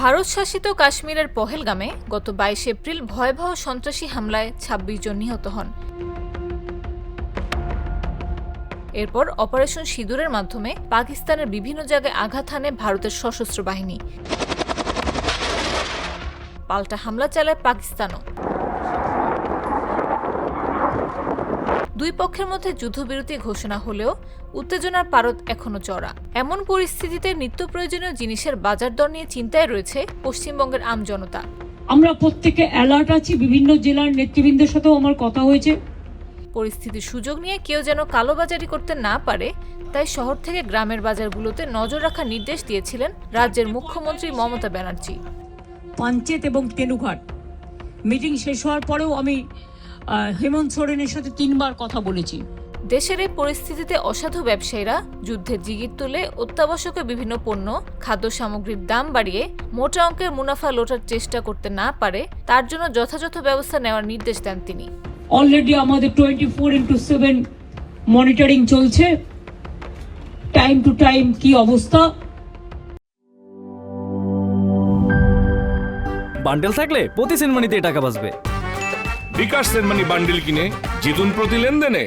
ভারত শাসিত কাশ্মীরের পহেলগামে গত ২২ এপ্রিল ভয়াবহ সন্ত্রাসী হামলায় ২৬ জন নিহত হন। এরপর অপারেশন সিঁদুরের মাধ্যমে পাকিস্তানের বিভিন্ন জায়গায় আঘাত হানে ভারতের সশস্ত্র বাহিনী। পাল্টা হামলা চালায় পাকিস্তানও। দুই পক্ষের মধ্যে যুদ্ধবিরতি ঘোষণা হলেও উত্তেজনার পারদ এখনো চড়া। এমন পরিস্থিতিতে নিত্য প্রয়োজনীয় জিনিসের বাজার দর নিয়ে চিন্তায় রয়েছে পশ্চিমবঙ্গের আমজনতা। আমরা প্রত্যেকে অ্যালার্ট আছি, বিভিন্ন জেলার নেতৃবৃন্দের সাথেও আমার কথা হয়েছে। পরিস্থিতির সুযোগ নিয়ে কেউ যেন কালোবাজারি করতে না পারে, তাই শহর থেকে গ্রামের বাজারগুলোতে নজর রাখার নির্দেশ দিয়েছিলেন রাজ্যের মুখ্যমন্ত্রী মমতা ব্যানার্জি। পাঞ্চেত এবং তেনুঘাট মিটিং শেষ হওয়ার পরেও আমি হেমন্ত সোরেনের সাথে ৩ বার কথা বলেছি। দেশের এই পরিস্থিতিতে অসাধু ব্যবসায়ীরা যুদ্ধের জিগির তুলে অত্যাবশ্যকীয় বিভিন্ন পণ্য, খাদ্য সামগ্রীর দাম বাড়িয়ে মোটা অঙ্কের মুনাফা লোটার চেষ্টা করতে না পারে, তার জন্য যথাযথ ব্যবস্থা নেওয়ার নির্দেশ দেন তিনি। অলরেডি আমাদের 24/7 মনিটরিং চলছে, টাইম টু টাইম কি অবস্থা। বান্ডেল থাকলে প্রতি সেনমানিতে টাকা বাঁচবে। বিকাশ সেনমানি বান্ডিল কিনে জিতুন প্রতি লেনদেনে।